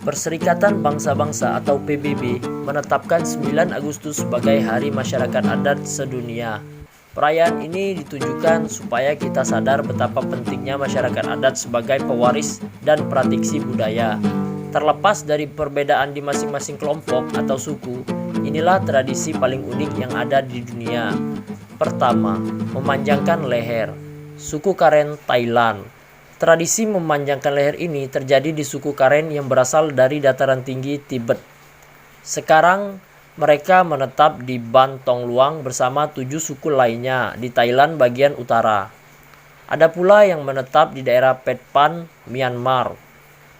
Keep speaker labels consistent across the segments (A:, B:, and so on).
A: Perserikatan Bangsa-Bangsa atau PBB menetapkan 9 Agustus sebagai Hari Masyarakat Adat Sedunia. Perayaan ini ditujukan supaya kita sadar betapa pentingnya masyarakat adat sebagai pewaris dan praktisi budaya. Terlepas dari perbedaan di masing-masing kelompok atau suku, inilah tradisi paling unik yang ada di dunia. Pertama, memanjangkan leher. Suku Karen, Thailand. Tradisi memanjangkan leher ini terjadi di suku Karen yang berasal dari dataran tinggi Tibet. Sekarang mereka menetap di Ban Tong Luang bersama 7 suku lainnya di Thailand bagian utara. Ada pula yang menetap di daerah Phet Phan, Myanmar.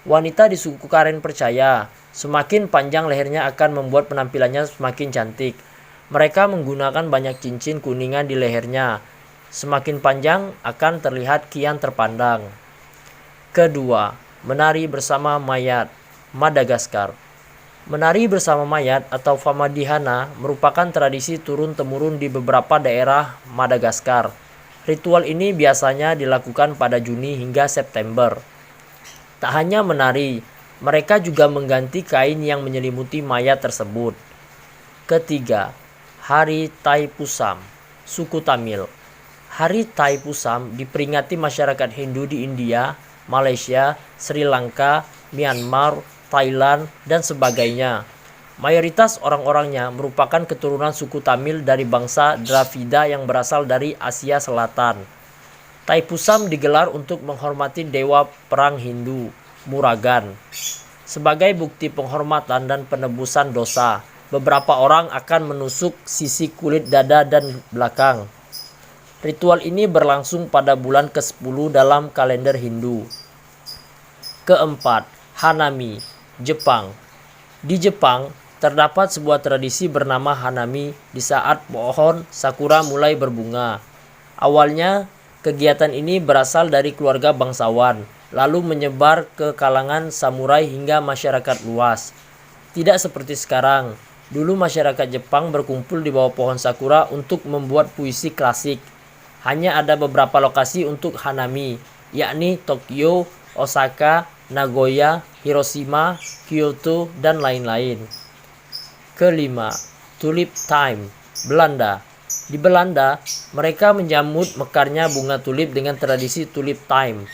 A: Wanita di suku Karen percaya semakin panjang lehernya akan membuat penampilannya semakin cantik. Mereka menggunakan banyak cincin kuningan di lehernya. Semakin panjang akan terlihat kian terpandang. Kedua, menari bersama mayat, Madagaskar. Menari bersama mayat atau Famadihana merupakan tradisi turun-temurun di beberapa daerah Madagaskar. Ritual ini biasanya dilakukan pada Juni hingga September. Tak hanya menari, mereka juga mengganti kain yang menyelimuti mayat tersebut. Ketiga, Hari Thaipusam, suku Tamil. Hari Thaipusam diperingati masyarakat Hindu di India, Malaysia, Sri Lanka, Myanmar, Thailand, dan sebagainya. Mayoritas orang-orangnya merupakan keturunan suku Tamil dari bangsa Dravida yang berasal dari Asia Selatan. Thaipusam digelar untuk menghormati dewa perang Hindu, Murugan. Sebagai bukti penghormatan dan penebusan dosa, beberapa orang akan menusuk sisi kulit dada dan belakang. Ritual ini berlangsung pada bulan ke-10 dalam kalender Hindu. Keempat, Hanami, Jepang. Di Jepang, terdapat sebuah tradisi bernama Hanami di saat pohon sakura mulai berbunga. Awalnya, kegiatan ini berasal dari keluarga bangsawan, lalu menyebar ke kalangan samurai hingga masyarakat luas. Tidak seperti sekarang. Dulu masyarakat Jepang berkumpul di bawah pohon sakura untuk membuat puisi klasik. Hanya ada beberapa lokasi untuk Hanami, yakni Tokyo, Osaka, Nagoya, Hiroshima, Kyoto, dan lain-lain. Kelima, Tulip Time, Belanda. Di Belanda, mereka menyambut mekarnya bunga tulip dengan tradisi Tulip Time.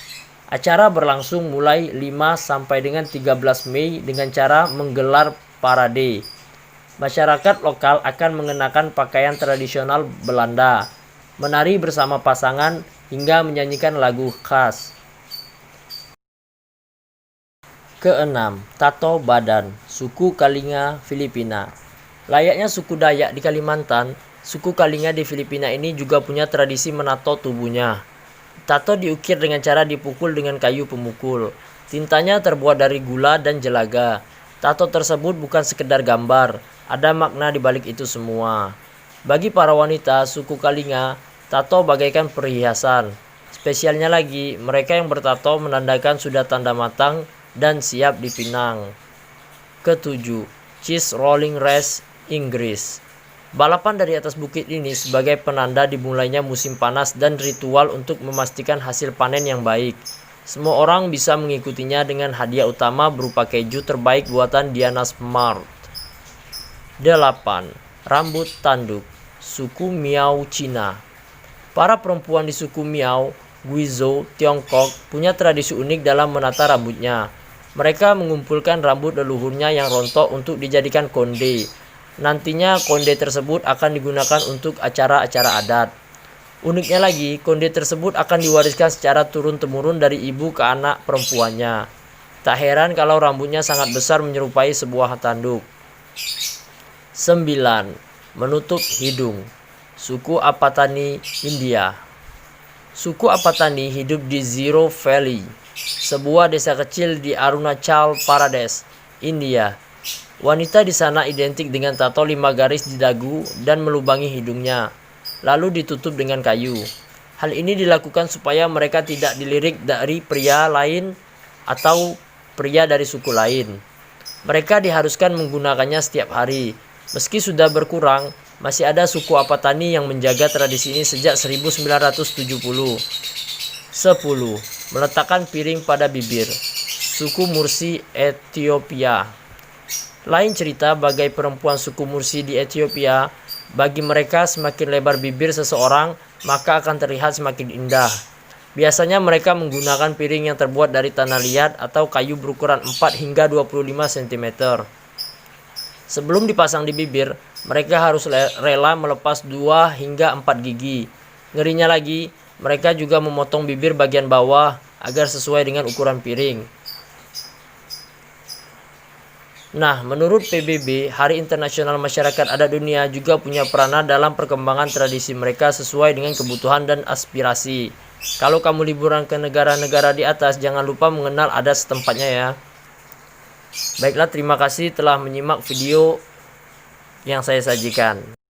A: Acara berlangsung mulai 5 sampai dengan 13 Mei dengan cara menggelar parade. Masyarakat lokal akan mengenakan pakaian tradisional Belanda, menari bersama pasangan, hingga menyanyikan lagu khas. Keenam, tato badan, suku Kalinga, Filipina. Layaknya suku Dayak di Kalimantan, suku Kalinga di Filipina ini juga punya tradisi menato tubuhnya. Tato diukir dengan cara dipukul dengan kayu pemukul. Tintanya terbuat dari gula dan jelaga. Tato tersebut bukan sekedar gambar, ada makna di balik itu semua. Bagi para wanita suku Kalinga, tato bagaikan perhiasan. Spesialnya lagi, mereka yang bertato menandakan sudah tanda matang dan siap dipinang. Ketujuh, Cheese Rolling Race, Inggris. Balapan dari atas bukit ini sebagai penanda dimulainya musim panas dan ritual untuk memastikan hasil panen yang baik. Semua orang bisa mengikutinya dengan hadiah utama berupa keju terbaik buatan Diana Smart. 8. Rambut tanduk, suku Miao, Cina. Para perempuan di suku Miao, Guizhou, Tiongkok punya tradisi unik dalam menata rambutnya. Mereka mengumpulkan rambut leluhurnya yang rontok untuk dijadikan konde. Nantinya konde tersebut akan digunakan untuk acara-acara adat. Uniknya lagi, konde tersebut akan diwariskan secara turun-temurun dari ibu ke anak perempuannya. Tak heran kalau rambutnya sangat besar menyerupai sebuah tanduk. 9. Menutup hidung, suku Apatani, India. Suku Apatani hidup di Zero Valley, sebuah desa kecil di Arunachal Pradesh, India. Wanita di sana identik dengan tato 5 garis di dagu dan melubangi hidungnya, lalu ditutup dengan kayu. Hal ini dilakukan supaya mereka tidak dilirik dari pria lain atau pria dari suku lain. Mereka diharuskan menggunakannya setiap hari. Meski sudah berkurang, masih ada suku Apatani yang menjaga tradisi ini sejak 1970. 10. Meletakkan piring pada bibir, suku Mursi Ethiopia. Lain cerita bagai perempuan suku Mursi di Ethiopia, bagi mereka semakin lebar bibir seseorang, maka akan terlihat semakin indah. Biasanya mereka menggunakan piring yang terbuat dari tanah liat atau kayu berukuran 4 hingga 25 cm. Sebelum dipasang di bibir, mereka harus rela melepas 2 hingga 4 gigi. Ngerinya lagi, mereka juga memotong bibir bagian bawah agar sesuai dengan ukuran piring. Nah, menurut PBB, Hari Internasional Masyarakat Adat Dunia juga punya peranan dalam perkembangan tradisi mereka sesuai dengan kebutuhan dan aspirasi. Kalau kamu liburan ke negara-negara di atas, jangan lupa mengenal adat setempatnya ya. Baiklah, terima kasih telah menyimak video yang saya sajikan.